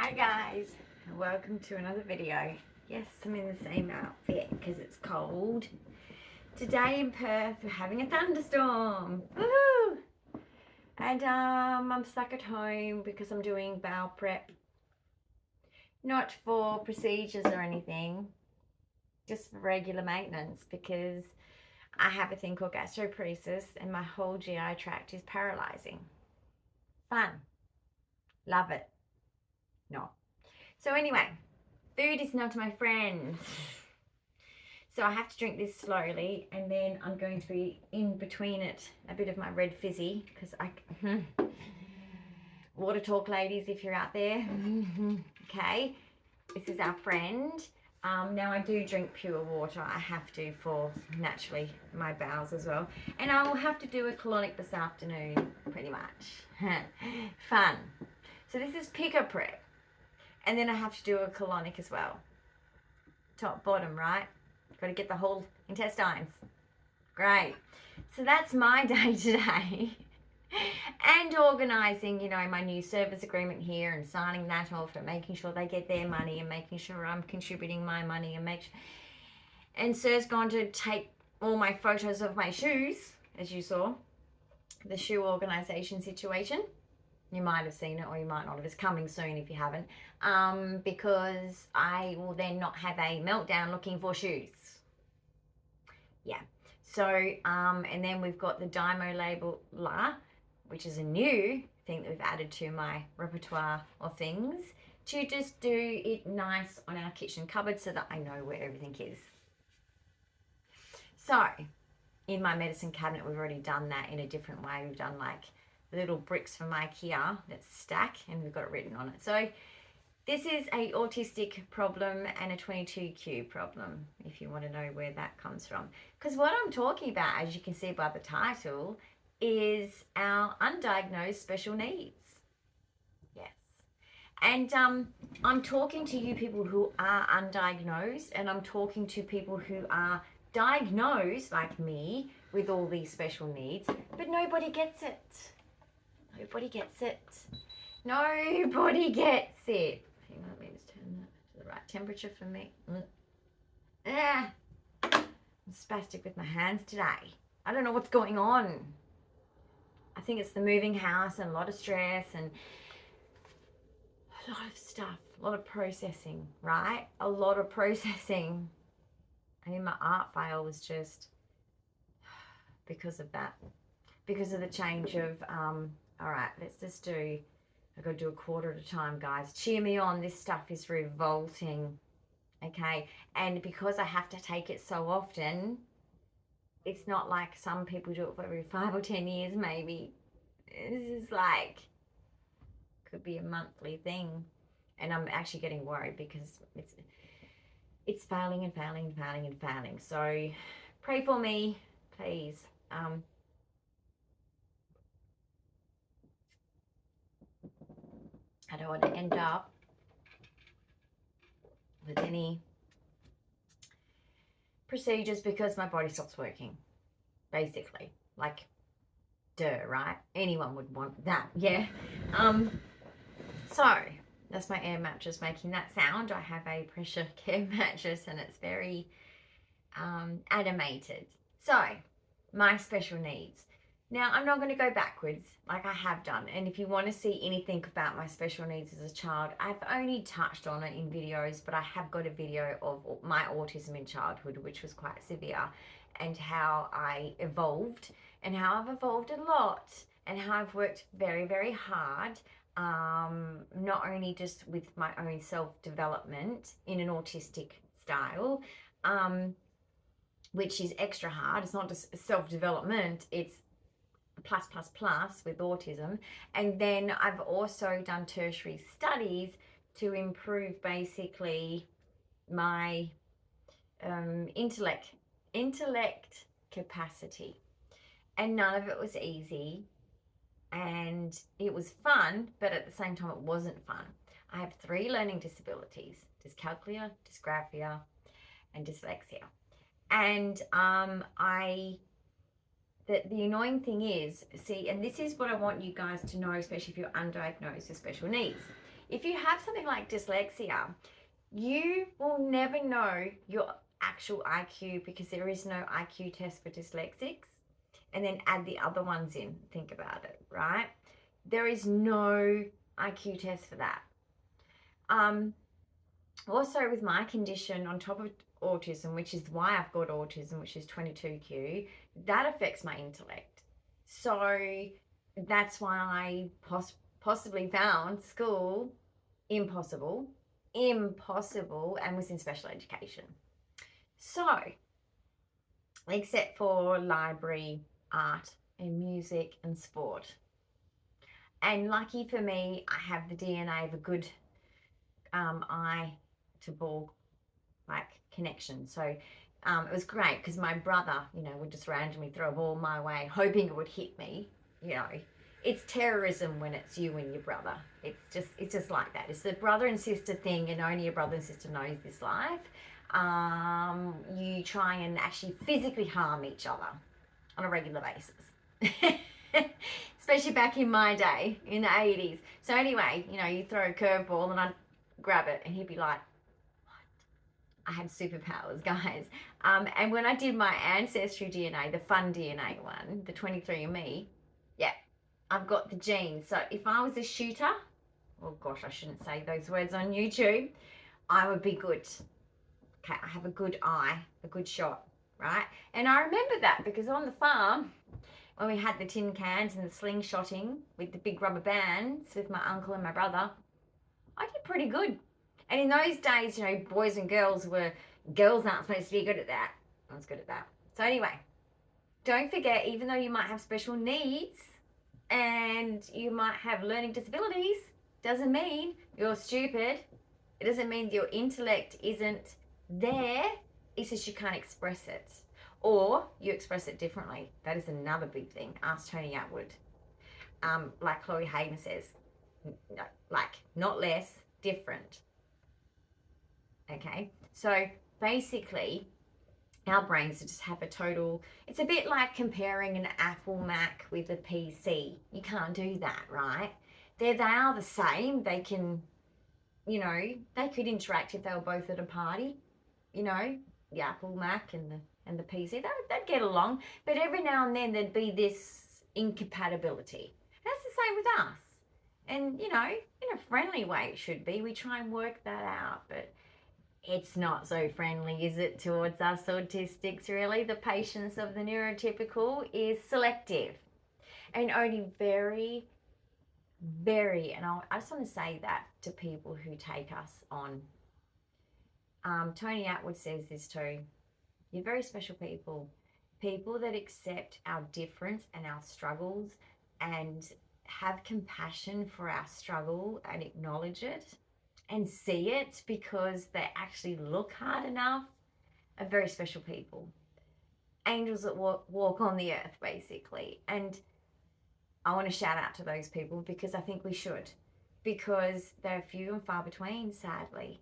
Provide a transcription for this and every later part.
Hi guys, welcome to another video. Yes, I'm in the same outfit because it's cold. Today in Perth we're having a thunderstorm. Woohoo! And I'm stuck at home because I'm doing bowel prep. Not for procedures or anything, just for regular maintenance because I have a thing called gastroparesis and my whole GI tract is paralyzing. Fun. Love it. No. So anyway, food is not my friend. So I have to drink this slowly, and then I'm going to be in between it a bit of my red fizzy because water talk, ladies, if you're out there. Okay, this is our friend. Now I do drink pure water. I have to for naturally my bowels as well, and I will have to do a colonic this afternoon, pretty much. Fun. So this is picker prep. And then I have to do a colonic as well. Top, bottom, right? Got to get the whole intestines. Great. So that's my day today. And organising, you know, my new service agreement here and signing that off and making sure they get their money and making sure I'm contributing my money and And Sir's gone to take all my photos of my shoes, as you saw. The shoe organisation situation. You might have seen it or you might not have. It's coming soon if you haven't. Because I will then not have a meltdown looking for shoes. Yeah. So, and then we've got the Dymo labeler, which is a new thing that we've added to my repertoire of things to just do it nice on our kitchen cupboard so that I know where everything is. So, in my medicine cabinet, we've already done that in a different way. We've done like little bricks from IKEA that stack, and we've got it written on it. So this is a autistic problem and a 22q problem, if you want to know where that comes from. Because what I'm talking about, as you can see by the title, is our undiagnosed special needs. Yes. And I'm talking to you people who are undiagnosed, and I'm talking to people who are diagnosed, like me, with all these special needs, but nobody gets it. Nobody gets it. Nobody gets it. Hang on, let me just turn that to the right temperature for me. I'm spastic with my hands today. I don't know what's going on. I think it's the moving house and a lot of stress and a lot of stuff, a lot of processing, right? A lot of processing. I mean, my art file was just because of that. Because of the change of all right, let's just do, I've got to do a quarter at a time, guys. Cheer me on. This stuff is revolting, okay? And because I have to take it so often, it's not like some people do it for every 5 or 10 years, maybe. This is like, could be a monthly thing. And I'm actually getting worried because it's failing and failing and failing and failing. So pray for me, please. I don't want to end up with any procedures because my body stops working, basically. Like, duh, right? Anyone would want that, yeah? So, that's my air mattress making that sound. I have a pressure care mattress and it's very animated. So, my special needs. Now, I'm not going to go backwards like I have done. And if you want to see anything about my special needs as a child, I've only touched on it in videos, but I have got a video of my autism in childhood, which was quite severe, and how I evolved, and how I've evolved a lot, and how I've worked very, very hard, not only just with my own self-development in an autistic style, which is extra hard. It's not just self-development, it's plus with autism. And then I've also done tertiary studies to improve basically my intellect capacity. And none of it was easy, and it was fun, but at the same time it wasn't fun. I have 3 learning disabilities: dyscalculia, dysgraphia, and dyslexia. And the annoying thing is, see, and this is what I want you guys to know, especially if you're undiagnosed with special needs. if you have something like dyslexia, you will never know your actual IQ because there is no IQ test for dyslexics. And then add the other ones in. Think about it, right? There is no IQ test for that. Also, with my condition, on top of autism, which is why I've got autism, which is 22Q, that affects my intellect. So that's why I possibly found school impossible, and was in special education. So, except for library, art, and music and sport. And lucky for me, I have the DNA of a good eye to ball like connection. So it was great because my brother, would just randomly throw a ball my way, hoping it would hit me. It's terrorism when it's you and your brother. It's just like that. It's the brother and sister thing, and only your brother and sister knows this life. You try and actually physically harm each other on a regular basis. Especially back in my day, in the 80s. So anyway, you throw a curveball and I'd grab it and he'd be like, what? I had superpowers, guys. And when I did my ancestry DNA, the fun DNA one, the 23andMe, yeah, I've got the genes. So if I was a shooter, oh gosh, I shouldn't say those words on YouTube, I would be good. Okay, I have a good eye, a good shot, right? And I remember that because on the farm, when we had the tin cans and the slingshotting with the big rubber bands with my uncle and my brother, I did pretty good. And in those days, boys and girls aren't supposed to be good at that. I was good at that. So anyway, don't forget, even though you might have special needs and you might have learning disabilities, doesn't mean you're stupid. It doesn't mean your intellect isn't there. It's just you can't express it. Or you express it differently. That is another big thing. Ask Tony Atwood. Like Chloe Hayden says, not less, different. Okay, so basically, our brains just have a total, it's a bit like comparing an Apple Mac with a PC. You can't do that, right? They are the same. They can, they could interact if they were both at a party, the Apple Mac and the PC, they'd get along, but every now and then there'd be this incompatibility. That's the same with us. And, in a friendly way it should be. We try and work that out, but it's not so friendly, is it, towards us autistics, really? The patience of the neurotypical is selective. And only very, very, and I just want to say that to people who take us on. Tony Atwood says this too. You're very special people that accept our difference and our struggles and have compassion for our struggle and acknowledge it and see it because they actually look hard enough are very special people. Angels that walk on the earth, basically. And I want to shout out to those people because I think we should, because they're few and far between, sadly.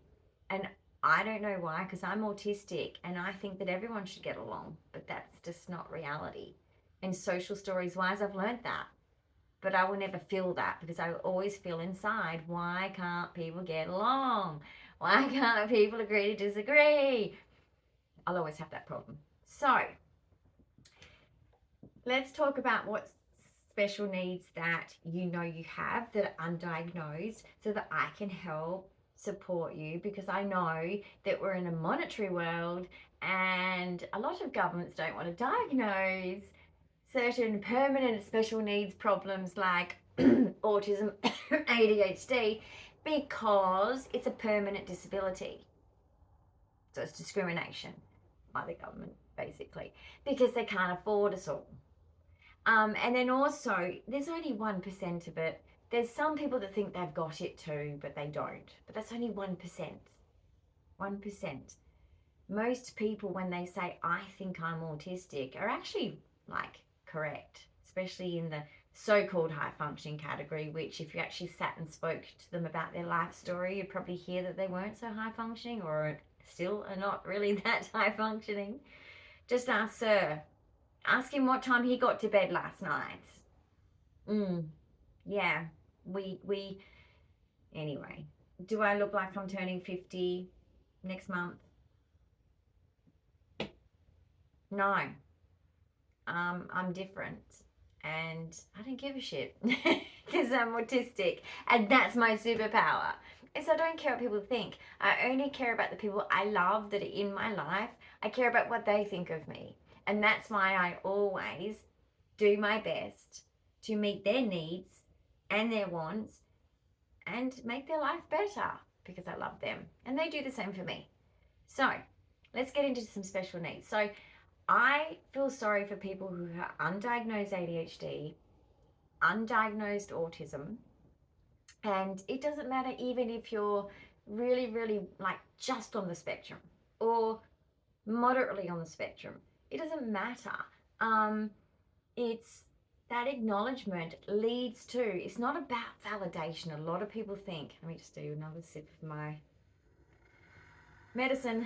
And I don't know why, because I'm autistic and I think that everyone should get along, but that's just not reality. And social stories wise, I've learned that. But I will never feel that because I always feel inside, why can't people get along? Why can't people agree to disagree? I'll always have that problem. So let's talk about what special needs that you have that are undiagnosed so that I can help support you, because I know that we're in a monetary world and a lot of governments don't want to diagnose certain permanent special needs problems like autism, ADHD, because it's a permanent disability. So it's discrimination by the government, basically, because they can't afford us all. And then also, there's only 1% of it. There's some people that think they've got it too, but they don't. But that's only 1%. 1%. Most people, when they say, I think I'm autistic, are actually, correct. Especially in the so-called high-functioning category, which if you actually sat and spoke to them about their life story, you'd probably hear that they weren't so high-functioning or still are not really that high-functioning. Just ask Sir. Ask him what time he got to bed last night. Yeah. We Anyway, do I look like I'm turning 50 next month? No. I'm different, and I don't give a shit because I'm autistic, and that's my superpower. And so I don't care what people think. I only care about the people I love that are in my life. I care about what they think of me. And that's why I always do my best to meet their needs and their wants and make their life better because I love them. And they do the same for me. So let's get into some special needs. So I feel sorry for people who have undiagnosed ADHD, undiagnosed autism, and it doesn't matter even if you're really, really like just on the spectrum or moderately on the spectrum. It doesn't matter. It's that acknowledgement leads to, it's not about validation. A lot of people think, let me just do another sip of my medicine.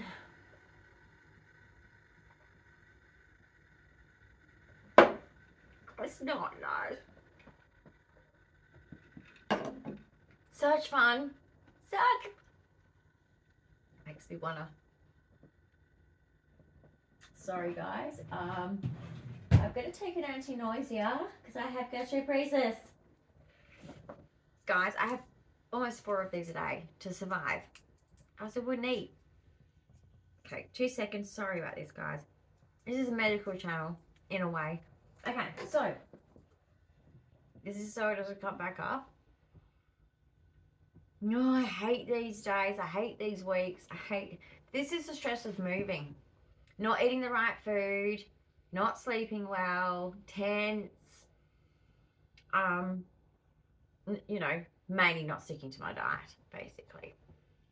It's not nice. Such fun. Suck. Makes me wanna. Sorry guys. I'm gonna take an anti-nausea because I have gastroparesis. Guys, I have almost 4 of these a day to survive. I also wouldn't eat. Okay, 2 seconds. Sorry about this, guys. This is a medical channel in a way. Okay, so this is so it doesn't come back up. No, I hate these days. I hate these weeks. This is the stress of moving. Not eating the right food, not sleeping well, tense, you know, mainly not sticking to my diet, basically.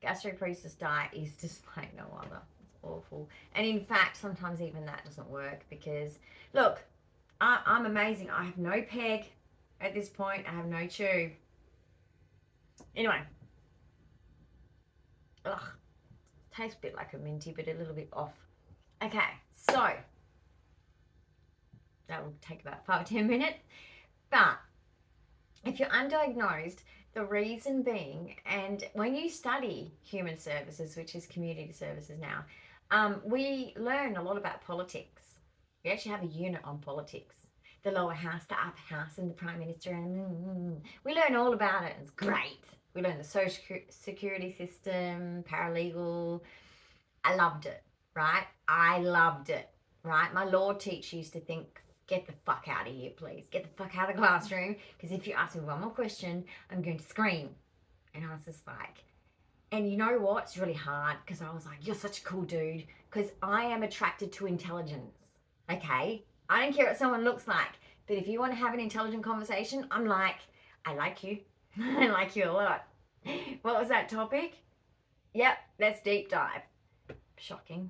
Gastroparesis diet is just like no other. It's awful. And in fact, sometimes even that doesn't work because, look, I'm amazing. I have no peg at this point. I have no tube. Anyway. Ugh. Tastes a bit like a minty, but a little bit off. Okay, so that will take about 5-10 minutes. But if you're undiagnosed, the reason being, and when you study human services, which is community services now, we learn a lot about politics. We actually have a unit on politics. The lower house, the upper house, and the Prime Minister. And we learn all about it. It's great. We learn the social security system, paralegal. I loved it, right? I loved it, right? My law teacher used to think, get the fuck out of here, please. Get the fuck out of the classroom, because if you ask me one more question, I'm going to scream. And I was just like, and you know what? It's really hard because I was like, you're such a cool dude, because I am attracted to intelligence, okay? I don't care what someone looks like, but if you want to have an intelligent conversation, I'm like, I like you. I like you a lot. What was that topic? Yep, let's deep dive. Shocking.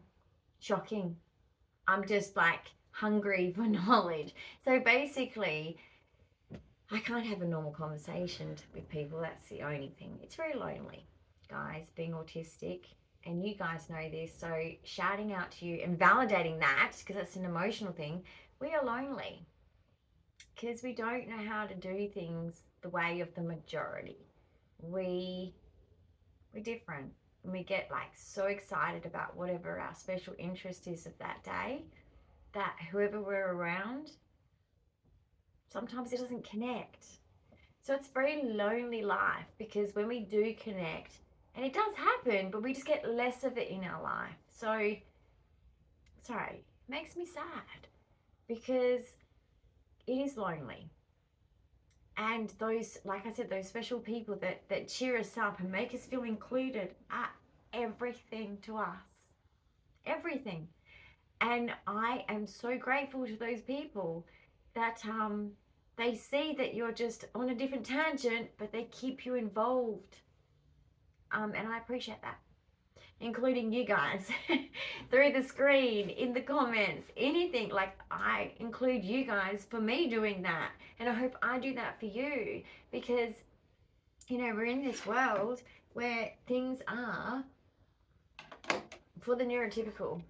I'm just like hungry for knowledge. So basically, I can't have a normal conversation with people. That's the only thing. It's very lonely, guys, being autistic. And you guys know this. So shouting out to you and validating that, because that's an emotional thing, we are lonely. Because we don't know how to do things the way of the majority. We're different. And we get like so excited about whatever our special interest is of that day, that whoever we're around, sometimes it doesn't connect. So it's a very lonely life, because when we do connect, and it does happen, but we just get less of it in our life. So, sorry, it makes me sad, because it is lonely. And those, like I said, those special people that cheer us up and make us feel included are everything to us. Everything. And I am so grateful to those people that they see that you're just on a different tangent, but they keep you involved. And I appreciate that. Including you guys through the screen, in the comments, anything. Like, I include you guys for me doing that, and I hope I do that for you, because you know, we're in this world where things are for the neurotypical.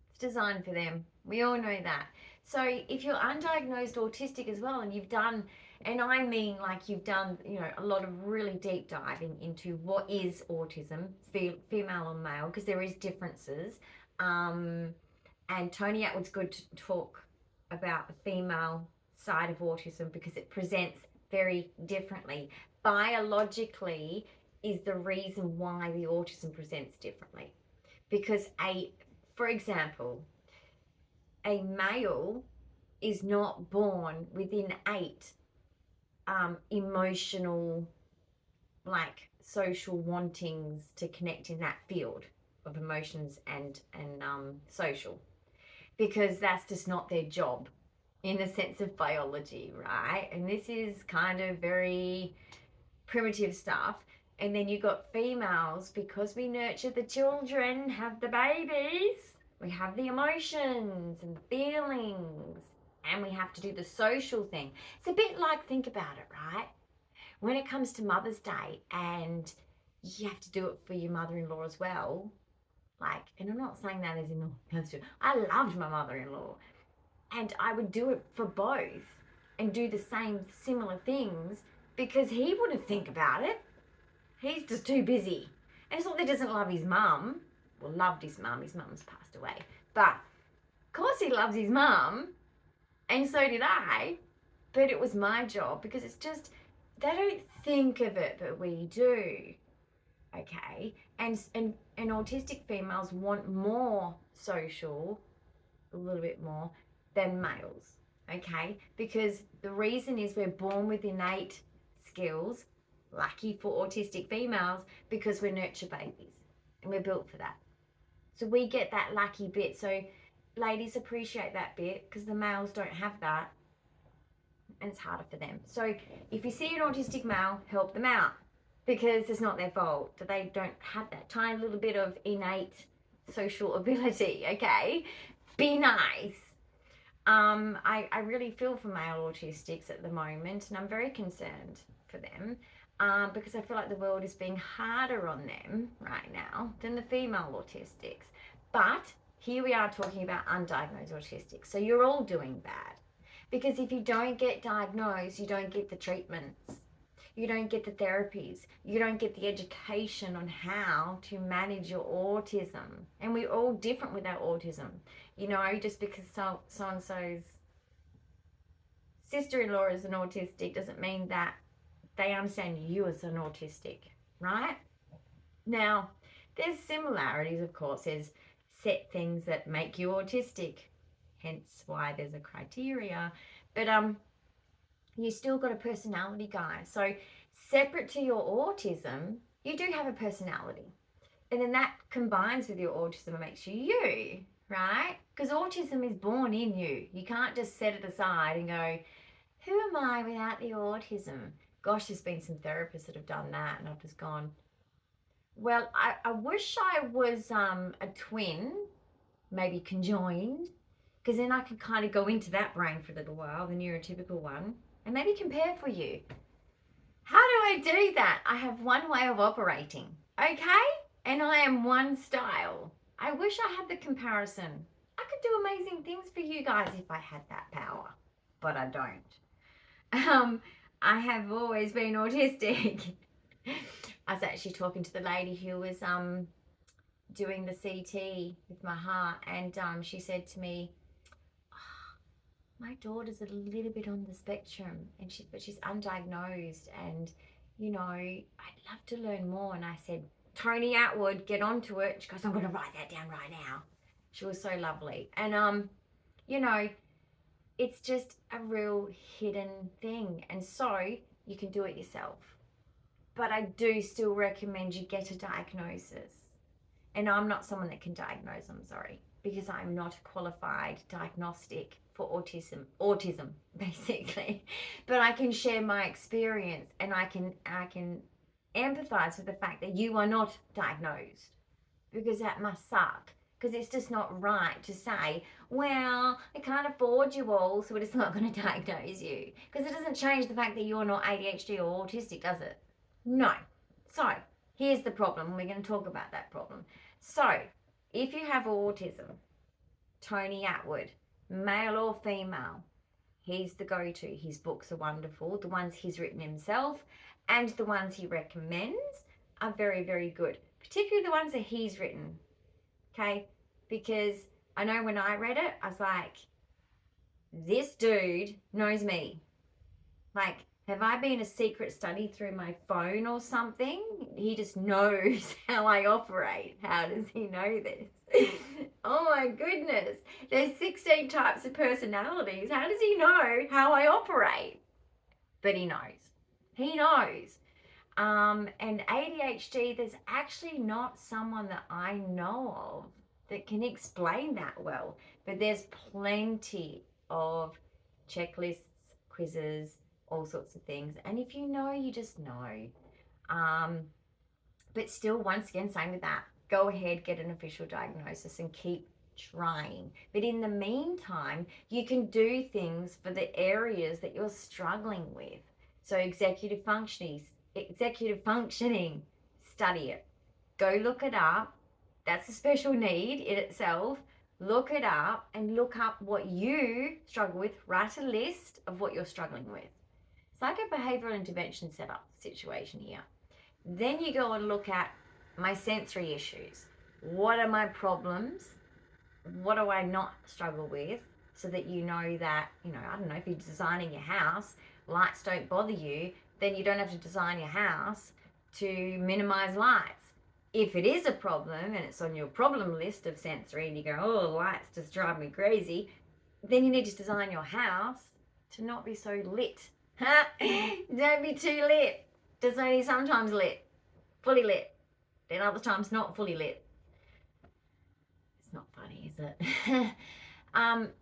It's designed for them. We all know that. So if you're undiagnosed autistic as well, and you've done And I mean, like, you've done, you know, a lot of really deep diving into what is autism, female or male, because there is differences. And Tony Atwood's good to talk about the female side of autism because it presents very differently. Biologically is the reason why the autism presents differently. Because for example, a male is not born with innate emotional, like, social wantings to connect in that field of emotions and social, because that's just not their job in the sense of biology, right? And this is kind of very primitive stuff. And then you got females, because we nurture the children, have the babies, we have the emotions and feelings, and we have to do the social thing. It's a bit like, think about it, right? When it comes to Mother's Day and you have to do it for your mother-in-law as well, like, and I'm not saying that as in, I loved my mother-in-law, and I would do it for both and do the same similar things because he wouldn't think about it. He's just too busy. And it's not that he doesn't love his mum. Well, loved his mum. His mum's passed away. But, of course, he loves his mum. And so did I. But it was my job because it's just, they don't think of it, but we do. Okay? And autistic females want more social, a little bit more, than males. Okay? Because the reason is we're born with innate skills, lucky for autistic females, because we're nurture babies and we're built for that. So we get that lucky bit. So ladies appreciate that bit because the males don't have that and it's harder for them. So if you see an autistic male, help them out because it's not their fault. They don't have that tiny little bit of innate social ability, okay? Be nice. I really feel for male autistics at the moment, and I'm very concerned for them because I feel like the world is being harder on them right now than the female autistics. But here we are talking about undiagnosed autistics. So you're all doing bad because if you don't get diagnosed, you don't get the treatments. You don't get the therapies. You don't get the education on how to manage your autism. And we're all different with our autism. You know, just because so-and-so's sister-in-law is an autistic doesn't mean that they understand you as an autistic, right? Now, there's similarities, of course. There's set things that make you autistic, hence why there's a criteria. But you still got a personality, guys. So separate to your autism, you do have a personality. And then that combines with your autism and makes you you, right? Because autism is born in you. You can't just set it aside and go, who am I without the autism? Gosh, there's been some therapists that have done that and I've just gone, well, I wish I was a twin, maybe conjoined, because then I could kind of go into that brain for a little while, the neurotypical one, and maybe compare for you. How do I do that? I have one way of operating, okay? And I am one style. I wish I had the comparison. I could do amazing things for you guys if I had that power, but I don't. I have always been autistic. I was actually talking to the lady who was doing the CT with my heart, and she said to me, my daughter's a little bit on the spectrum, and but she's undiagnosed, and you know, I'd love to learn more. And I said, Tony Atwood, get onto it. She goes, I'm going to write that down right now. She was so lovely. And you know, it's just a real hidden thing, and so you can do it yourself. But I do still recommend you get a diagnosis. And I'm not someone that can diagnose, I'm sorry, because I'm not a qualified diagnostic for autism basically. But I can share my experience, and I can empathize with the fact that you are not diagnosed, because that must suck. Because it's just not right to say, well, I can't afford you all, so we're just not going to diagnose you. Because it doesn't change the fact that you're not ADHD or autistic, does it? No. So, here's the problem. We're going to talk about that problem. So, if you have autism, Tony Atwood, male or female, He's the go-to. His books are wonderful. The ones he's written himself and the ones he recommends are very, very good, particularly the ones that he's written, okay? Because I know when I read it, I was like, this dude knows me. Like, have I been a secret study through my phone or something? He just knows how I operate. How does he know this? Oh my goodness. There's 16 types of personalities. How does he know how I operate? But he knows. He knows. And ADHD, there's actually not someone that I know of that can explain that well. But there's plenty of checklists, quizzes, all sorts of things. And if you know, you just know. But still, once again, same with that. Go ahead, get an official diagnosis and keep trying. But in the meantime, you can do things for the areas that you're struggling with. So executive functioning, study it. Go look it up. That's a special need in itself. Look it up and look up what you struggle with. Write a list of what you're struggling with. It's like a behavioural intervention setup situation here. Then you go and look at my sensory issues. What are my problems? What do I not struggle with? So that you know that, I don't know, if you're designing your house, lights don't bother you, then you don't have to design your house to minimize lights. If it is a problem and it's on your problem list of sensory and you go, oh, lights just drive me crazy, then you need to design your house to not be so lit. Don't be too lit. Just only sometimes lit, fully lit, then other times not fully lit. It's not funny, is it?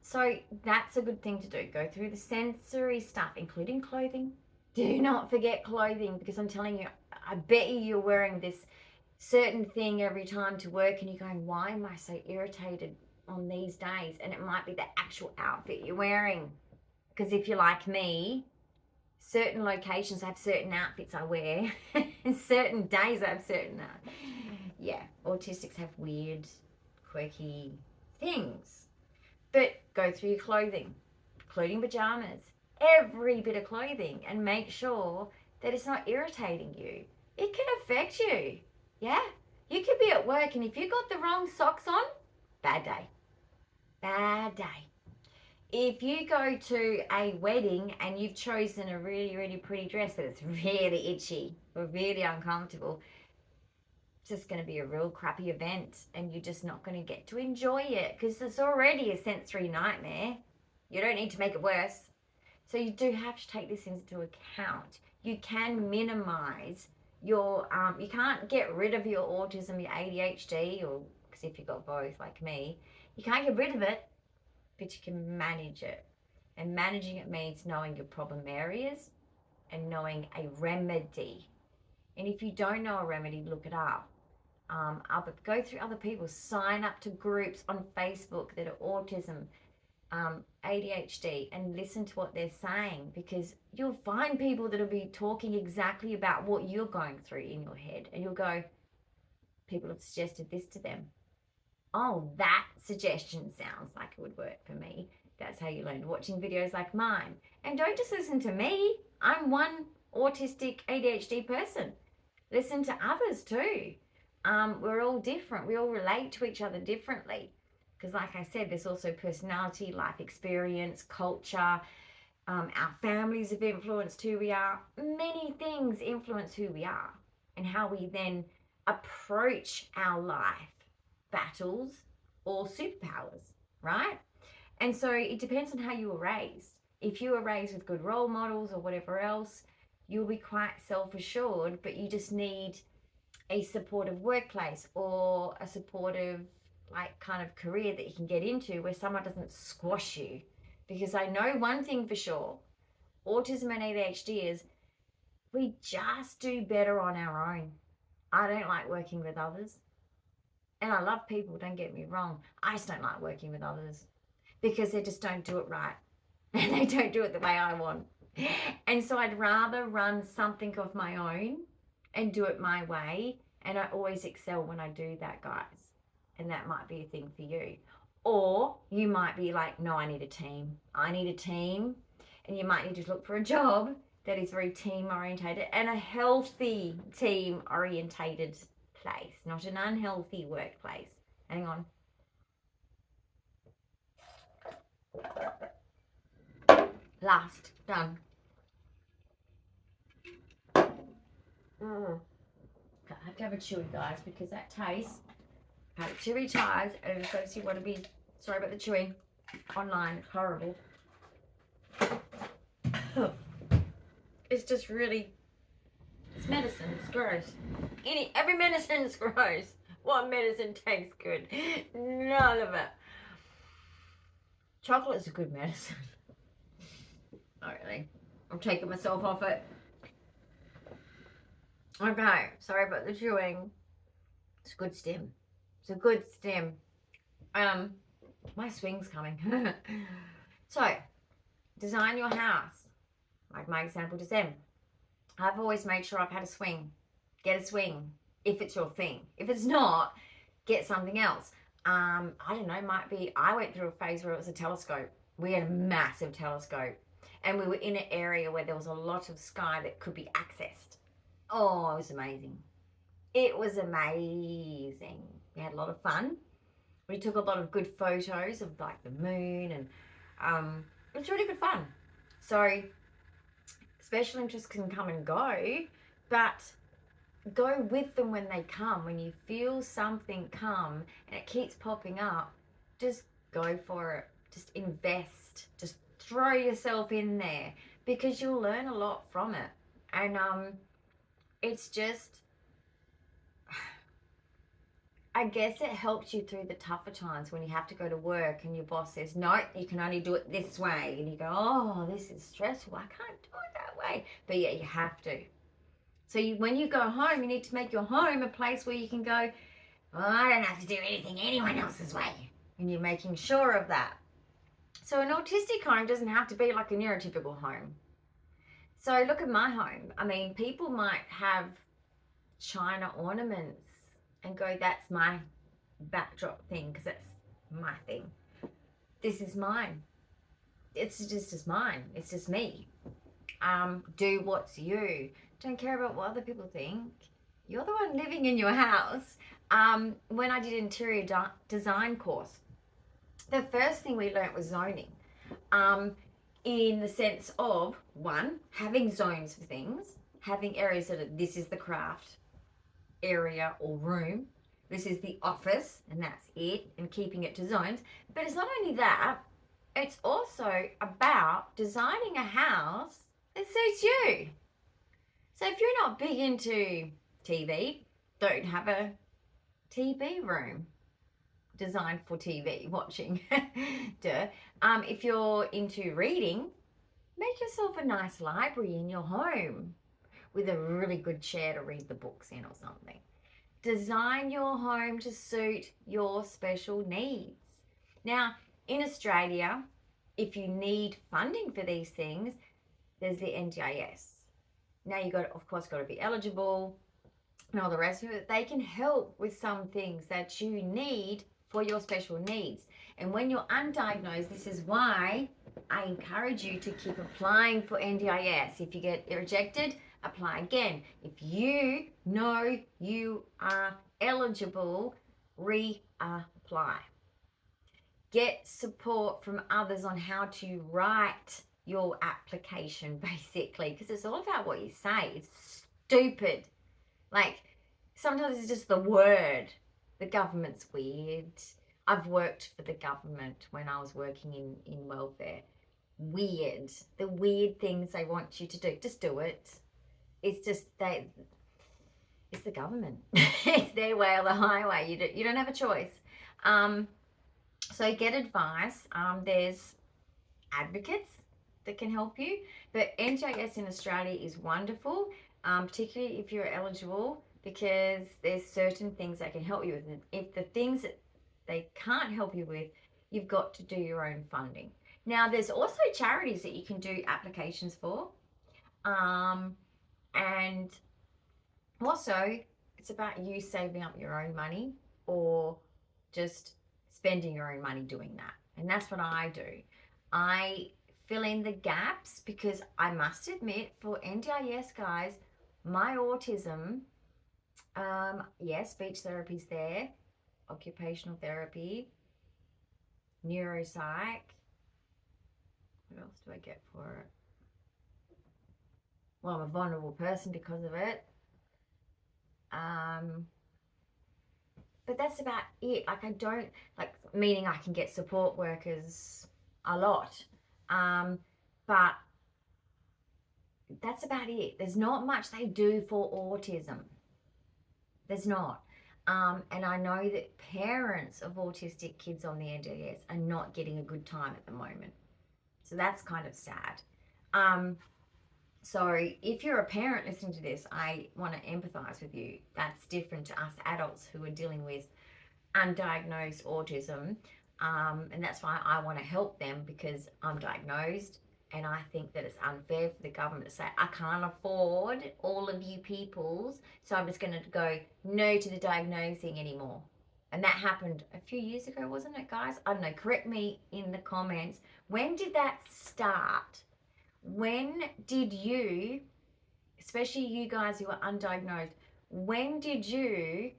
So that's a good thing to do. Go through the sensory stuff, including clothing. Do not forget clothing, because I'm telling you, I bet you're wearing this certain thing every time to work and you're going, why am I so irritated on these days? And it might be the actual outfit you're wearing. Because if you're like me, certain locations have certain outfits I wear and certain days I have certain autistics have weird, quirky things. But go through your clothing, including pajamas, every bit of clothing, and make sure that it's not irritating you. It can affect you. Yeah, you could be at work and if you got the wrong socks on, bad day. Bad day. If you go to a wedding and you've chosen a really, really pretty dress, but it's really itchy or really uncomfortable, it's just going to be a real crappy event and you're just not going to get to enjoy it because it's already a sensory nightmare. You don't need to make it worse. So you do have to take this into account. You can minimize your, you can't get rid of your autism, your ADHD, or because if you've got both like me, you can't get rid of it, but you can manage it. And managing it means knowing your problem areas and knowing a remedy. And if you don't know a remedy, look it up. Go through other people, sign up to groups on Facebook that are autism, ADHD, and listen to what they're saying, because you'll find people that'll be talking exactly about what you're going through in your head, and you'll go, people have suggested this to them. Oh, that suggestion sounds like it would work for me. That's how you learn, watching videos like mine. And don't just listen to me. I'm one autistic ADHD person. Listen to others too. We're all different. We all relate to each other differently. Because like I said, there's also personality, life experience, culture. Our families have influenced who we are. Many things influence who we are and how we then approach our life battles or superpowers, right? And so it depends on how you were raised. If you were raised with good role models or whatever else, you'll be quite self-assured, but you just need a supportive workplace or a supportive kind of career that you can get into where someone doesn't squash you. Because I know one thing for sure, autism and ADHD is we just do better on our own. I don't like working with others. And I love people, don't get me wrong. I just don't like working with others because they just don't do it right. And they don't do it the way I want. And so I'd rather run something of my own and do it my way. And I always excel when I do that, guys. And that might be a thing for you. Or you might be like, no, I need a team. I need a team. and you might need to look for a job that is very team orientated and a healthy team orientated place, not an unhealthy workplace. Hang on. Last, done. I have to have a chewy, guys, because that taste, I've had it 2 times, and I just got to see what it'd be. Sorry about the chewing. Online, it's horrible. It's just really, it's medicine, it's gross. Every medicine is gross. What medicine tastes good? None of it. Chocolate is a good medicine. Not really. I'm taking myself off it. Okay, sorry about the chewing. It's a good stem. It's a good stem. My swing's coming. So, design your house. Like my example to them. I've always made sure I've had a swing. Get a swing if it's your thing. If it's not, get something else. I don't know, might be, I went through a phase where it was a telescope. We had a massive telescope. And we were in an area where there was a lot of sky that could be accessed. Oh, it was amazing. It was amazing. We had a lot of fun. We took a lot of good photos of like the moon, and it was really good fun. So special interests can come and go, but go with them when they come. When you feel something come and it keeps popping up, just go for it. Just invest. Just throw yourself in there, because you'll learn a lot from it. And it's just, I guess it helps you through the tougher times when you have to go to work and your boss says, no, you can only do it this way. And you go, oh, this is stressful. I can't do it that way. But yeah, you have to. So when you go home, you need to make your home a place where you can go, oh, I don't have to do anything anyone else's way. And you're making sure of that. So an autistic home doesn't have to be like a neurotypical home. So look at my home. I mean, people might have china ornaments and go, that's my backdrop thing, because that's my thing. This is mine. It's just mine. It's just me. Do what's you. Don't care about what other people think. You're the one living in your house. When I did interior design course, the first thing we learnt was zoning. In the sense of, one, having zones for things, having areas that are, this is the craft area or room, this is the office, and that's it, and keeping it to zones. But it's not only that, it's also about designing a house that suits you. So if you're not big into TV, don't have a TV room designed for TV watching. Duh. If you're into reading, make yourself a nice library in your home with a really good chair to read the books in or something. Design your home to suit your special needs. Now, in Australia, if you need funding for these things, there's the NDIS. Now you've got, of course, got to be eligible and all the rest of it. They can help with some things that you need for your special needs. And when you're undiagnosed, this is why I encourage you to keep applying for NDIS. If you get rejected, apply again. If you know you are eligible, reapply. Get support from others on how to write your application, basically, because it's all about what you say. It's stupid. Like, sometimes it's just the word. The government's weird. I've worked for the government when I was working in welfare. Weird. The weird things they want you to do. Just do it. It's just it's the government. It's their way or the highway. You don't have a choice. So get advice. There's advocates that can help you. But NDIS in Australia is wonderful, particularly if you're eligible, because there's certain things that can help you with. And if the things that they can't help you with, you've got to do your own funding. Now, there's also charities that you can do applications for. And also, it's about you saving up your own money or just spending your own money doing that. And that's what I do. I fill in the gaps, because I must admit, for NDIS guys, my autism, yes, speech therapy's there, occupational therapy, neuropsych. What else do I get for it? Well, I'm a vulnerable person because of it. But that's about it. Like, I don't, like, meaning I can get support workers a lot. But that's about it. There's not much they do for autism. There's not. And I know that parents of autistic kids on the NDS are not getting a good time at the moment. So that's kind of sad. So if you're a parent listening to this, I want to empathize with you. That's different to us adults who are dealing with undiagnosed autism. And that's why I want to help them, because I'm diagnosed. And I think that it's unfair for the government to say, I can't afford all of you peoples, so I'm just going to go no to the diagnosing anymore. And that happened a few years ago, wasn't it, guys? I don't know. Correct me in the comments. When did that start? When did you, especially you guys who are undiagnosed, when did you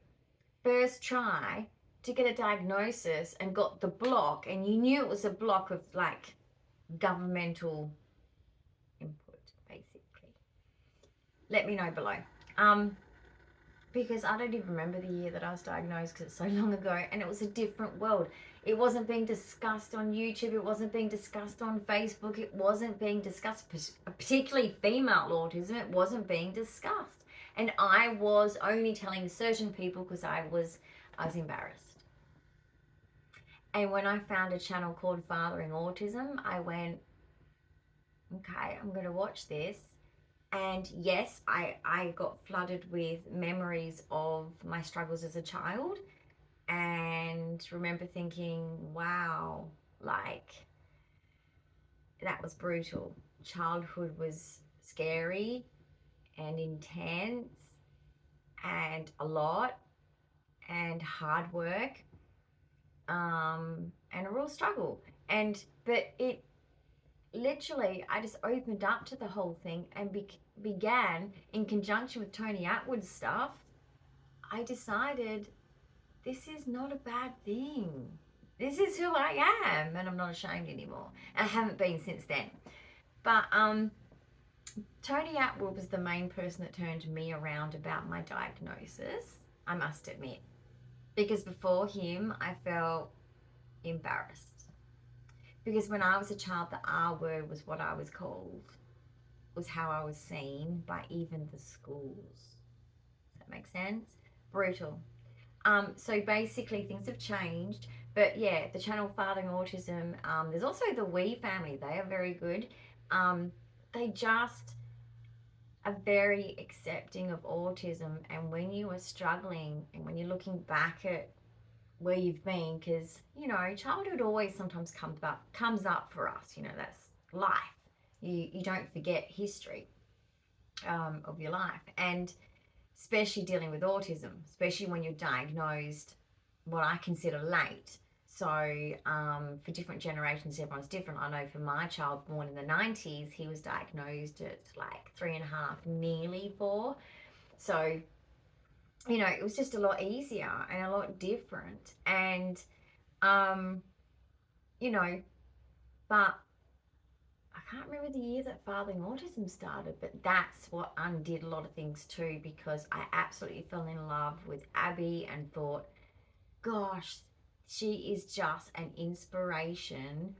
first try to get a diagnosis and got the block, and you knew it was a block of like governmental input, basically? Let me know below. Because I don't even remember the year that I was diagnosed, because it's so long ago, and it was a different world. It wasn't being discussed on YouTube. It wasn't being discussed on Facebook. It wasn't being discussed, particularly female autism. It wasn't being discussed. And I was only telling certain people because I was embarrassed. And when I found a channel called Fathering Autism, I went, okay, I'm going to watch this. And yes, I got flooded with memories of my struggles as a child, and remember thinking, wow, like, that was brutal. Childhood was scary and intense and a lot and hard work, and a real struggle. But it literally, I just opened up to the whole thing and began, in conjunction with Tony Attwood's stuff, I decided this is not a bad thing. This is who I am, and I'm not ashamed anymore. I haven't been since then. But Tony Attwood was the main person that turned me around about my diagnosis, I must admit. Because before him, I felt embarrassed. Because when I was a child, the R word was what I was called, was how I was seen by even the schools. Does that make sense? Brutal. So basically things have changed. But yeah, the channel Fathering Autism, there's also the Wee family. They are very good. They just are very accepting of autism. And when you are struggling, and when you're looking back at where you've been, because, you know, childhood always sometimes comes up for us. You know, that's life. You don't forget history of your life. And especially dealing with autism, especially when you're diagnosed what I consider late. So for different generations, everyone's different. I know for my child born in the 90s, he was diagnosed at like 3.5, nearly 4. So, you know, it was just a lot easier and a lot different. And, you know, but I can't remember the year that Fathering Autism started, but that's what undid a lot of things too, because I absolutely fell in love with Abby and thought, gosh, she is just an inspiration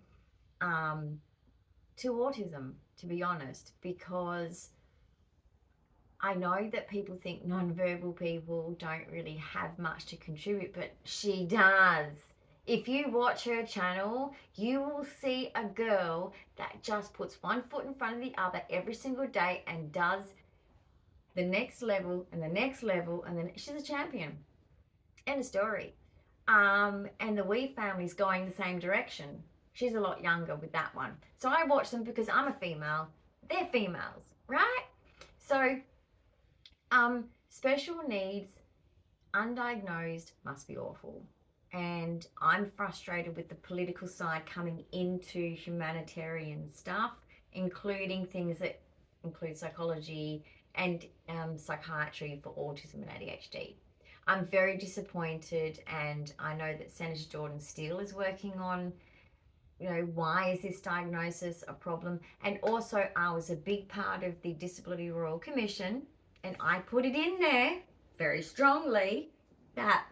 to autism, to be honest, because I know that people think nonverbal people don't really have much to contribute, but she does. If you watch her channel, you will see a girl that just puts one foot in front of the other every single day and does the next level and the next level, and then she's a champion. End of story. And the Wee family's going the same direction. She's a lot younger with that one. So I watch them because I'm a female. They're females, right? So special needs, undiagnosed, must be awful. And I'm frustrated with the political side coming into humanitarian stuff, including things that include psychology and psychiatry for autism and ADHD. I'm very disappointed, and I know that Senator Jordan Steele is working on, why is this diagnosis a problem? And also, I was a big part of the Disability Royal Commission, and I put it in there very strongly that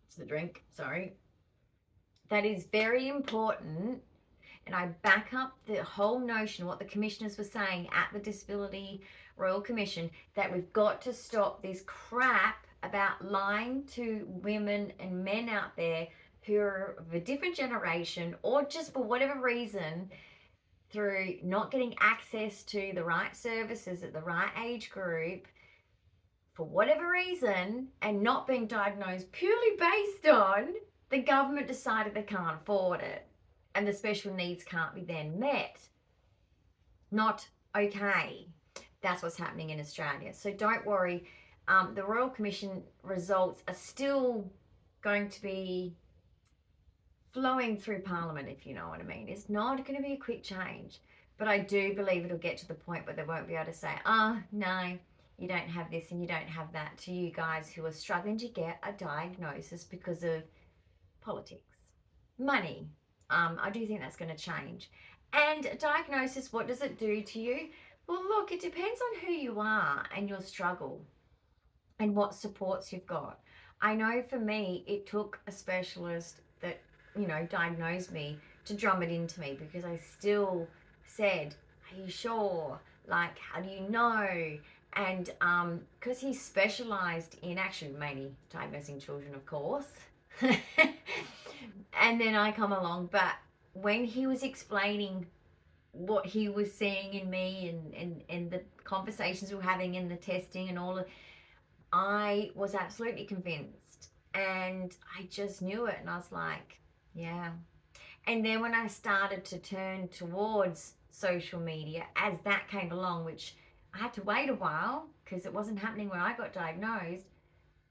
it's the drink, sorry. That is very important. And I back up the whole notion, what the commissioners were saying at the Disability Royal Commission, that we've got to stop this crap about lying to women and men out there who are of a different generation, or just for whatever reason, through not getting access to the right services at the right age group, for whatever reason, and not being diagnosed purely based on the government decided they can't afford it and the special needs can't be then met. Not okay. That's what's happening in Australia. So don't worry. The Royal Commission results are still going to be flowing through Parliament, if you know what I mean. It's not going to be a quick change. But I do believe it'll get to the point where they won't be able to say, no, you don't have this and you don't have that, to you guys who are struggling to get a diagnosis because of politics, money. I do think that's going to change. And a diagnosis, what does it do to you? Well, look, it depends on who you are and your struggle and what supports you've got. I know for me, it took a specialist that, diagnosed me to drum it into me, because I still said, are you sure? Like, how do you know? And because he specialized in actually mainly diagnosing children, of course. And then I come along, but when he was explaining what he was seeing in me and the conversations we were having and the testing and all of, I was absolutely convinced, and I just knew it, and I was like, yeah. And then when I started to turn towards social media as that came along, which I had to wait a while because it wasn't happening when I got diagnosed,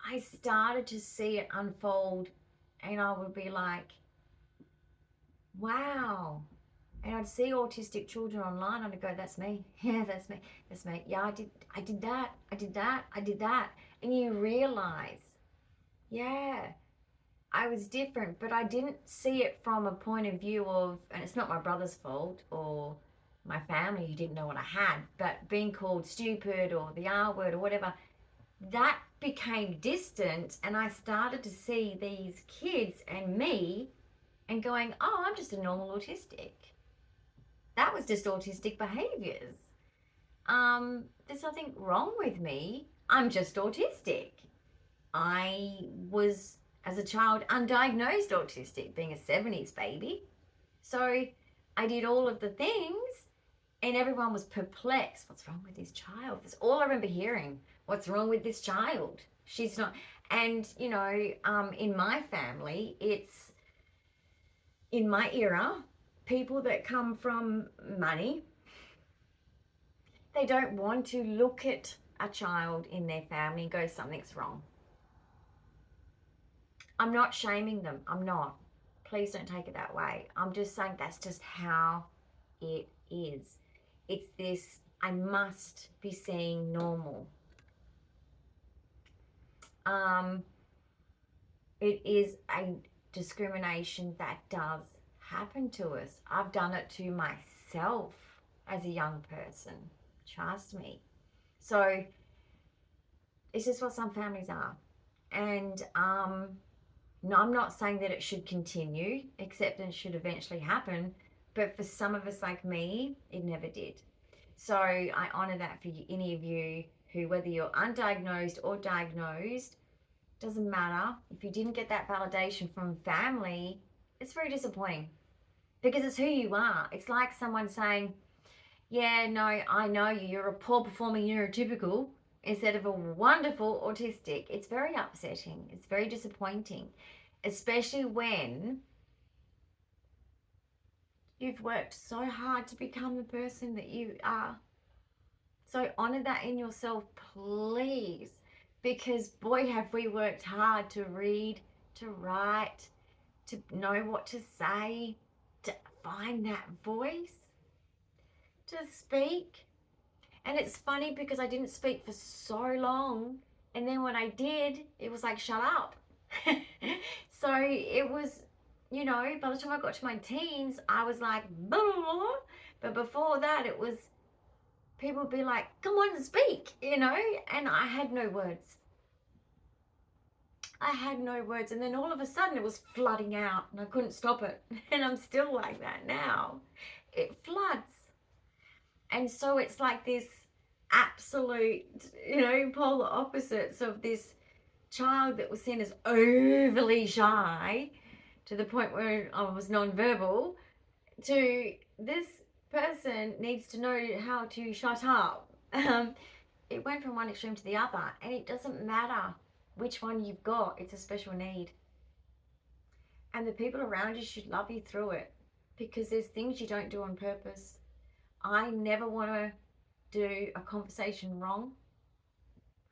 I started to see it unfold, and I would be like, wow. And I'd see autistic children online, and I'd go, that's me. Yeah, that's me. That's me. Yeah, I did that. And you realize, yeah, I was different, but I didn't see it from a point of view of, and it's not my brother's fault or my family who didn't know what I had, but being called stupid or the R word or whatever, that became distant, and I started to see these kids and me and going, oh, I'm just a normal autistic. That was just autistic behaviors. There's nothing wrong with me. I'm just autistic. I was, as a child, undiagnosed autistic, being a 70s baby. So I did all of the things, and everyone was perplexed. What's wrong with this child? That's all I remember hearing. What's wrong with this child? She's not. And, in my family, it's, in my era, people that come from money, they don't want to look at a child in their family and go, something's wrong. I'm not shaming them. I'm not. Please don't take it that way. I'm just saying that's just how it is. It's this, I must be seeing normal. It is a discrimination that does happen to us. I've done it to myself as a young person. Trust me. So it's just what some families are. And no, I'm not saying that it should continue. Acceptance should eventually happen. But for some of us like me, it never did. So I honor that for any of you who, whether you're undiagnosed or diagnosed, doesn't matter. If you didn't get that validation from family, it's very disappointing, because it's who you are. It's like someone saying, yeah, no, I know you. You're a poor performing neurotypical instead of a wonderful autistic. It's very upsetting. It's very disappointing, especially when you've worked so hard to become the person that you are. So honor that in yourself, please, because boy, have we worked hard to read, to write, to know what to say, to find that voice, to speak. And it's funny because I didn't speak for so long, and then when I did, it was like, shut up. So it was, you know, by the time I got to my teens, I was like, blah, blah, blah. But before that, it was, people would be like, come on and speak, you know, and I had no words. I had no words, and then all of a sudden it was flooding out and I couldn't stop it. And I'm still like that now. It floods. And so it's like this absolute, you know, polar opposites of this child that was seen as overly shy to the point where I was nonverbal, to this person needs to know how to shut up. It went from one extreme to the other, and it doesn't matter which one you've got, it's a special need. And the people around you should love you through it, because there's things you don't do on purpose. I never want to do a conversation wrong.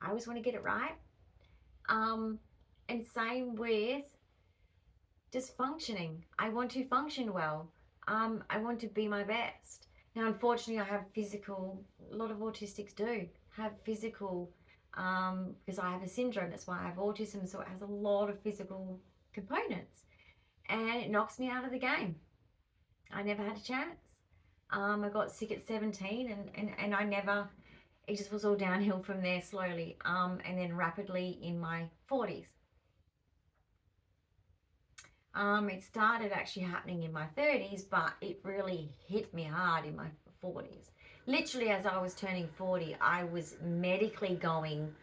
I always want to get it right. And same with just functioning. I want to function well. I want to be my best. Now, unfortunately, I have physical, a lot of autistics do have physical, because I have a syndrome, that's why I have autism, so it has a lot of physical components, and it knocks me out of the game. I never had a chance. I got sick at 17, and I never, it just was all downhill from there slowly, and then rapidly in my 40s. It started actually happening in my 30s, but it really hit me hard in my 40s. Literally, as I was turning 40, I was medically going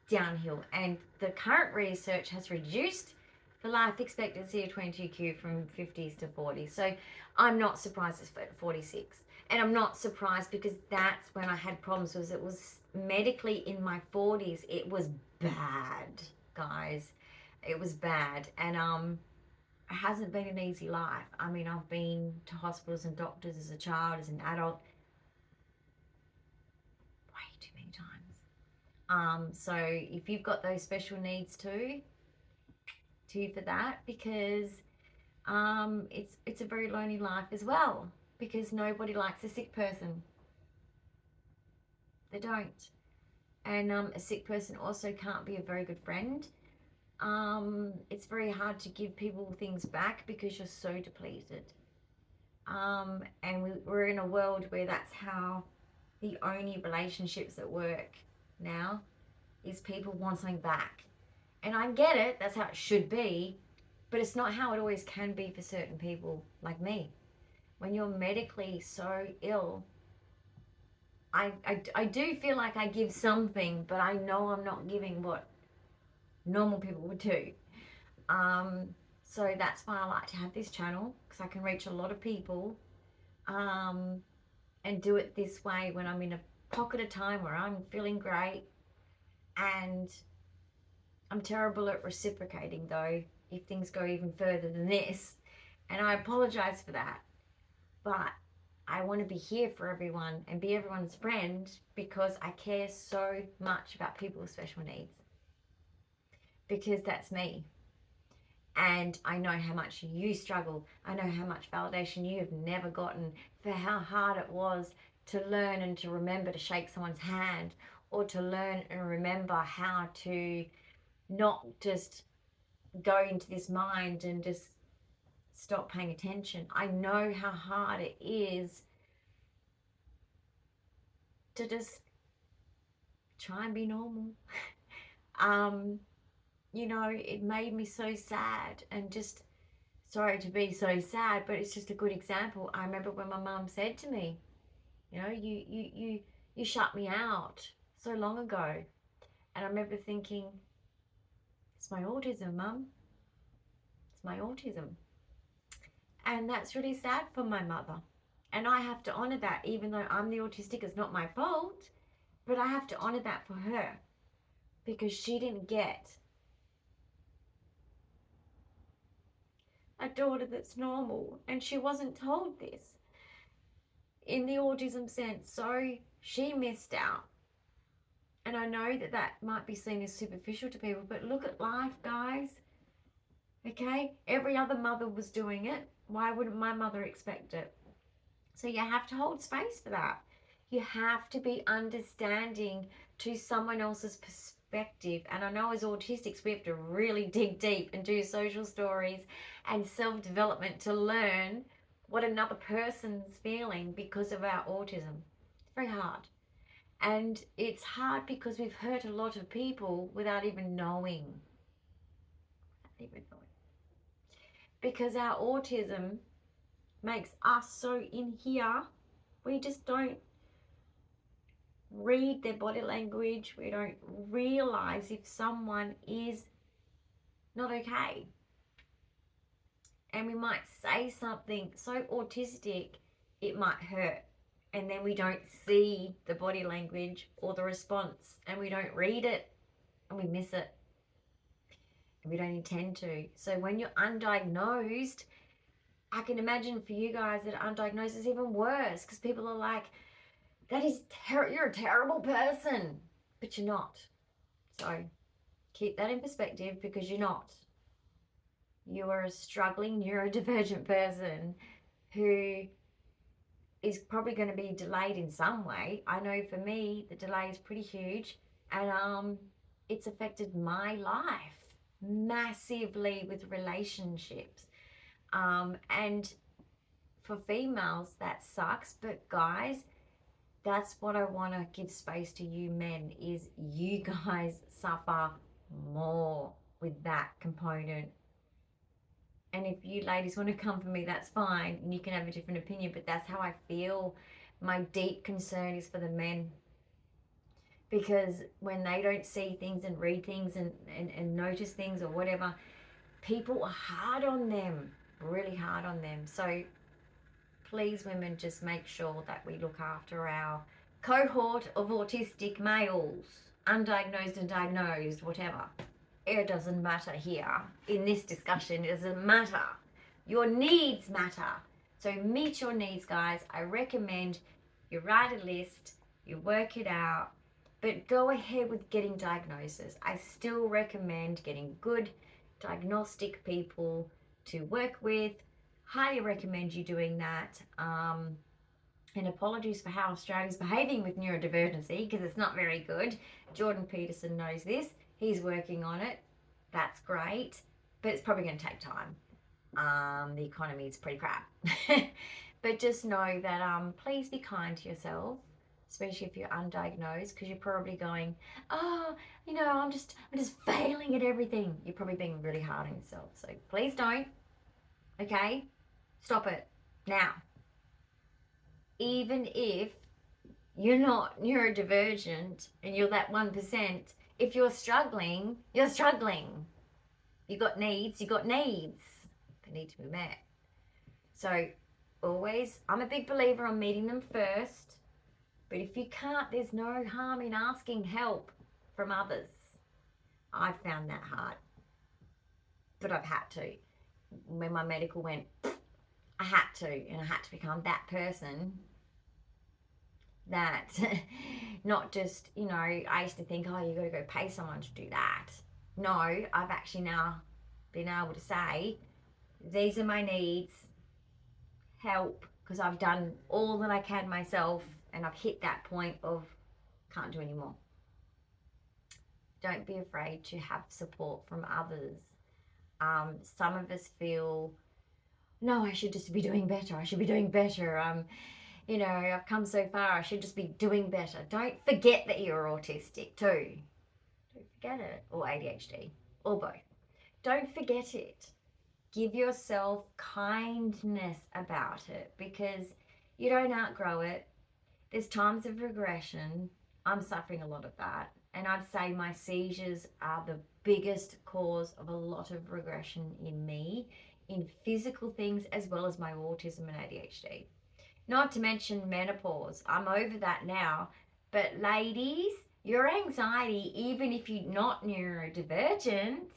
downhill, and the current research has reduced the life expectancy of 22Q from 50s to 40s. So I'm not surprised it's 46. And I'm not surprised because that's when I had problems, was it was medically in my 40s. It was bad, guys. It was bad. And it hasn't been an easy life. I mean, I've been to hospitals and doctors as a child, as an adult, way too many times. So if you've got those special needs too, to you for that, because it's a very lonely life as well, because nobody likes a sick person. They don't. And a sick person also can't be a very good friend. It's very hard to give people things back because you're so depleted. And we're in a world where that's how the only relationships that work now is people want something back. And I get it, that's how it should be, but it's not how it always can be for certain people like me. When you're medically so ill, I do feel like I give something, but I know I'm not giving what normal people would do. So that's why I like to have this channel, because I can reach a lot of people, and do it this way when I'm in a pocket of time where I'm feeling great. And I'm terrible at reciprocating, though, if things go even further than this, and I apologize for that, but I want to be here for everyone and be everyone's friend, because I care so much about people with special needs, because that's me. And I know how much you struggle. I know how much validation you have never gotten for how hard it was to learn and to remember to shake someone's hand, or to learn and remember how to not just go into this mind and just stop paying attention. I know how hard it is to just try and be normal. You know, it made me so sad, and just, sorry to be so sad, but it's just a good example. I remember when my mum said to me, you know, you shut me out so long ago. And I remember thinking, it's my autism, Mum. It's my autism. And that's really sad for my mother. And I have to honor that, even though I'm the autistic, it's not my fault, but I have to honor that for her, because she didn't get a daughter that's normal, and she wasn't told this in the autism sense, so she missed out. And I know that that might be seen as superficial to people, but look at life, guys. Okay? Every other mother was doing it. Why wouldn't my mother expect it? So you have to hold space for that. You have to be understanding to someone else's perspective. And I know as autistics, we have to really dig deep and do social stories and self-development to learn what another person's feeling because of our autism. It's very hard. And it's hard because we've hurt a lot of people without even knowing. Because our autism makes us so in here, we just don't read their body language. We don't realize if someone is not okay. And we might say something so autistic, it might hurt. And then we don't see the body language or the response, and we don't read it, and we miss it. And we don't intend to. So when you're undiagnosed, I can imagine for you guys that are undiagnosed is even worse, because people are like, you're a terrible person, but you're not. So keep that in perspective, because you're not. You are a struggling neurodivergent person who is probably going to be delayed in some way. I know for me, the delay is pretty huge, and it's affected my life massively with relationships. And for females, that sucks, but guys, that's what I want to give space to you men, is you guys suffer more with that component. And if you ladies want to come for me, that's fine, and you can have a different opinion, but that's how I feel. My deep concern is for the men, because when they don't see things and read things and notice things or whatever, people are hard on them, really hard on them. So please, women, just make sure that we look after our cohort of autistic males, undiagnosed and diagnosed, whatever. It doesn't matter here. In this discussion, it doesn't matter. Your needs matter. So meet your needs, guys. I recommend you write a list, you work it out, but go ahead with getting diagnosis. I still recommend getting good diagnostic people to work with. Highly recommend you doing that. And apologies for how Australia's behaving with neurodivergency, because it's not very good. Jordan Peterson knows this. He's working on it. That's great, but it's probably going to take time. The economy is pretty crap. But just know that please be kind to yourself, especially if you're undiagnosed, because you're probably going, oh, I'm just failing at everything. You're probably being really hard on yourself. So please don't. Okay? Stop it now. Even if you're not neurodivergent and you're that 1%, if you're struggling, you're struggling. You got needs. They need to be met. So always, I'm a big believer on meeting them first. But if you can't, there's no harm in asking help from others. I've found that hard. But I've had to. When my medical went, I had to. And I had to become that person that not just, I used to think, oh, you got to go pay someone to do that. No, I've actually now been able to say, these are my needs, help, because I've done all that I can myself, and I've hit that point of can't do anymore. Don't be afraid to have support from others. Some of us feel, no, I should just be doing better. I've come so far, I should just be doing better. Don't forget that you're autistic too. Don't forget it. Or ADHD, or both. Don't forget it. Give yourself kindness about it, because you don't outgrow it. There's times of regression. I'm suffering a lot of that. And I'd say my seizures are the biggest cause of a lot of regression in me, in physical things as well as my autism and ADHD. Not to mention menopause. I'm over that now. But ladies, your anxiety, even if you're not neurodivergent,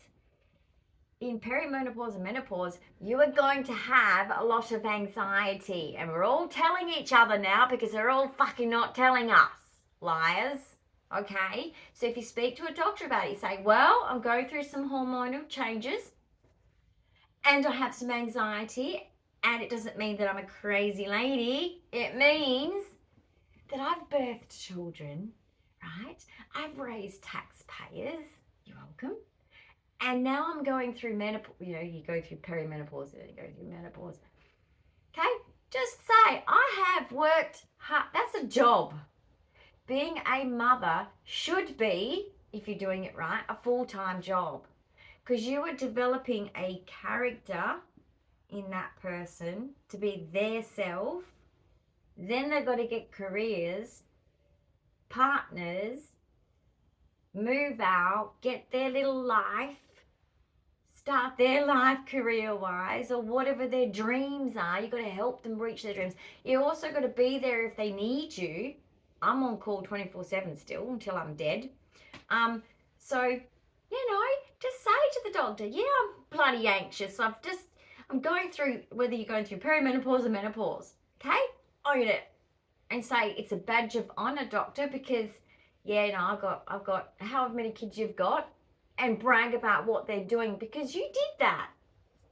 in perimenopause and menopause, you are going to have a lot of anxiety. And we're all telling each other now because they're all fucking not telling us. Liars. Okay, so if you speak to a doctor about it, you say, well, I'm going through some hormonal changes and I have some anxiety, and it doesn't mean that I'm a crazy lady. It means that I've birthed children, right? I've raised taxpayers. You're welcome. And now I'm going through menopause. You know, you go through perimenopause, then you go through menopause. Okay, just say, I have worked hard. That's a job. Being a mother should be, if you're doing it right, a full-time job, because you are developing a character in that person to be their self. Then they've got to get careers, partners, move out, get their little life, start their life career-wise, or whatever their dreams are. You've got to help them reach their dreams. You also got to be there if they need you. I'm on call 24/7 still until I'm dead. So, you know, just say to the doctor, yeah, I'm bloody anxious. I'm going through, whether you're going through perimenopause or menopause, okay? Own it. And say it's a badge of honor, doctor, because, yeah, you know, I've got however many kids you've got, and brag about what they're doing because you did that.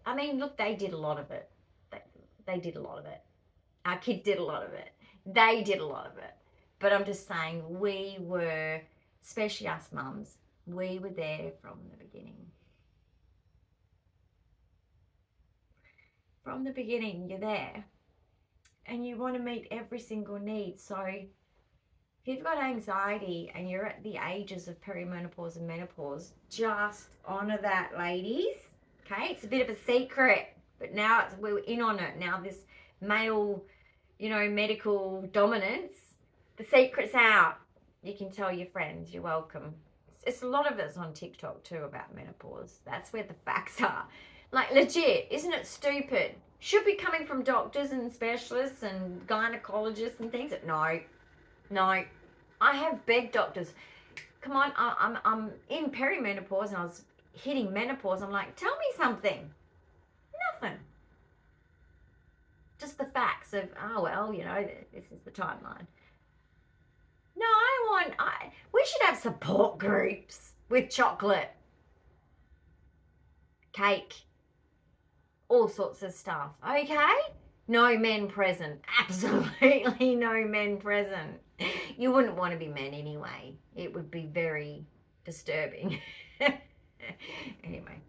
I mean, look, they did a lot of it. They did a lot of it. Our kids did a lot of it. They did a lot of it. But I'm just saying, we were, especially us mums, we were there from the beginning. From the beginning, you're there. And you want to meet every single need. So if you've got anxiety and you're at the ages of perimenopause and menopause, just honor that, ladies. Okay, it's a bit of a secret, but now we're in on it. Now this male, you know, medical dominance, the secret's out. You can tell your friends. You're welcome. It's a lot of it's on TikTok too about menopause. That's where the facts are. Like, legit, isn't it stupid? Should be coming from doctors and specialists and gynecologists and things. No. I have begged doctors, come on, I'm in perimenopause and I was hitting menopause. I'm like, tell me something. Nothing. Just the facts of, oh, well, you know, this is the timeline. No, we should have support groups with chocolate, cake, all sorts of stuff, okay? No men present. Absolutely no men present. You wouldn't want to be men anyway. It would be very disturbing. Anyway.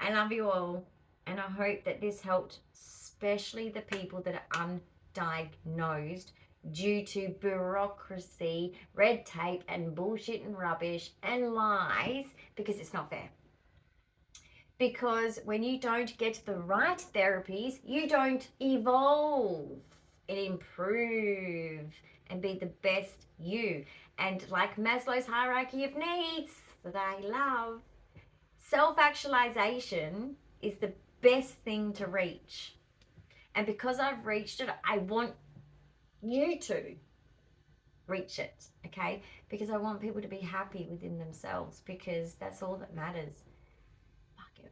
I love you all. And I hope that this helped, especially the people that are undiagnosed due to bureaucracy, red tape, and bullshit and rubbish and lies, because it's not fair. Because when you don't get the right therapies, you don't evolve and improve and be the best you. And like Maslow's hierarchy of needs that I love, self-actualization is the best thing to reach. And because I've reached it, I want you to reach it, okay? Because I want people to be happy within themselves, because that's all that matters.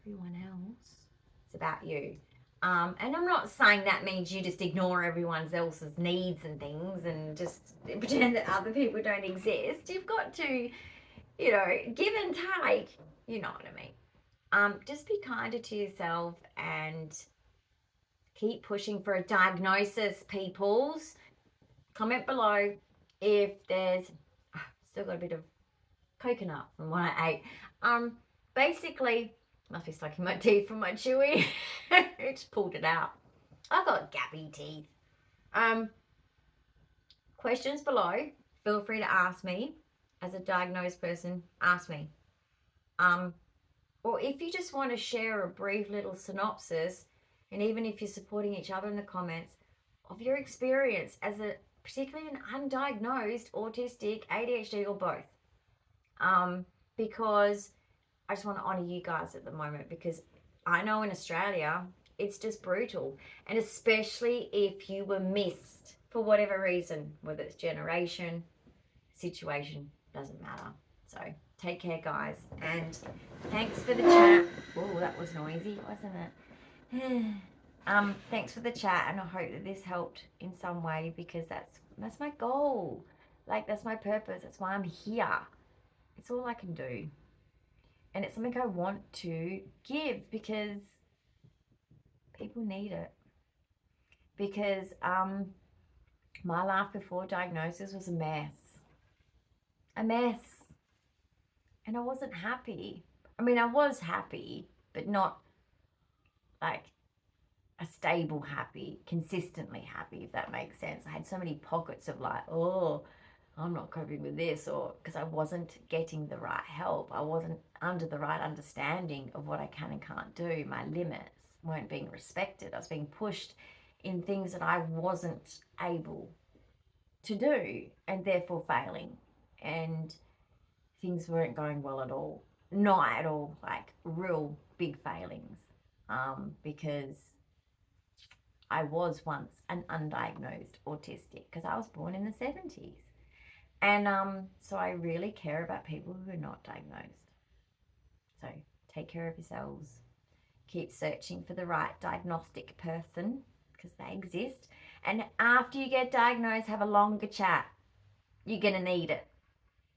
Everyone else, it's about you. And I'm not saying that means you just ignore everyone else's needs and things and just pretend that other people don't exist. You've got to, you know, give and take. You know what I mean. Just be kinder to yourself and keep pushing for a diagnosis, peoples. Comment below if there's still got a bit of coconut from what I ate. Basically, must be sucking my teeth from my chewy. It just pulled it out. I've got gappy teeth. Questions below. Feel free to ask me. As a diagnosed person, ask me. Or if you just want to share a brief little synopsis, and even if you're supporting each other in the comments, of your experience as a, particularly an undiagnosed autistic, ADHD, or both. Because I just want to honour you guys at the moment, because I know in Australia, it's just brutal. And especially if you were missed for whatever reason, whether it's generation, situation, doesn't matter. So take care, guys. And thanks for the chat. Oh, that was noisy, wasn't it? Thanks for the chat, and I hope that this helped in some way, because that's my goal. Like, that's my purpose. That's why I'm here. It's all I can do. And it's something I want to give because people need it. Because my life before diagnosis was a mess. A mess. And I wasn't happy. I mean, I was happy, but not like a stable happy, consistently happy, if that makes sense. I had so many pockets of like, oh, I'm not coping with this, or because I wasn't getting the right help. I wasn't under the right understanding of what I can and can't do. My limits weren't being respected. I was being pushed in things that I wasn't able to do and therefore failing. And things weren't going well at all. Not at all, like real big failings. Because I was once an undiagnosed autistic because I was born in the 70s. And so I really care about people who are not diagnosed. So take care of yourselves. Keep searching for the right diagnostic person because they exist. And after you get diagnosed, have a longer chat. You're going to need it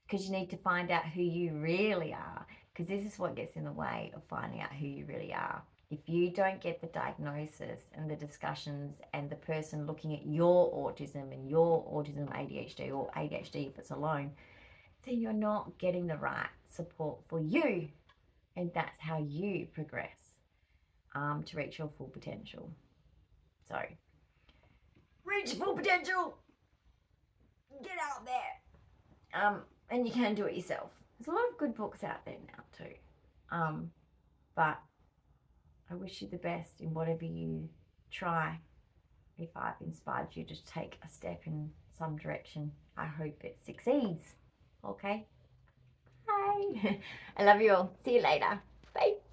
because you need to find out who you really are, because this is what gets in the way of finding out who you really are. If you don't get the diagnosis and the discussions and the person looking at your autism and your autism ADHD, or ADHD if it's alone, then you're not getting the right support for you. And that's how you progress to reach your full potential. So, reach full potential. Get out there. And you can do it yourself. There's a lot of good books out there now too. But I wish you the best in whatever you try. If I've inspired you to take a step in some direction, I hope it succeeds. Okay? Bye. I love you all. See you later. Bye.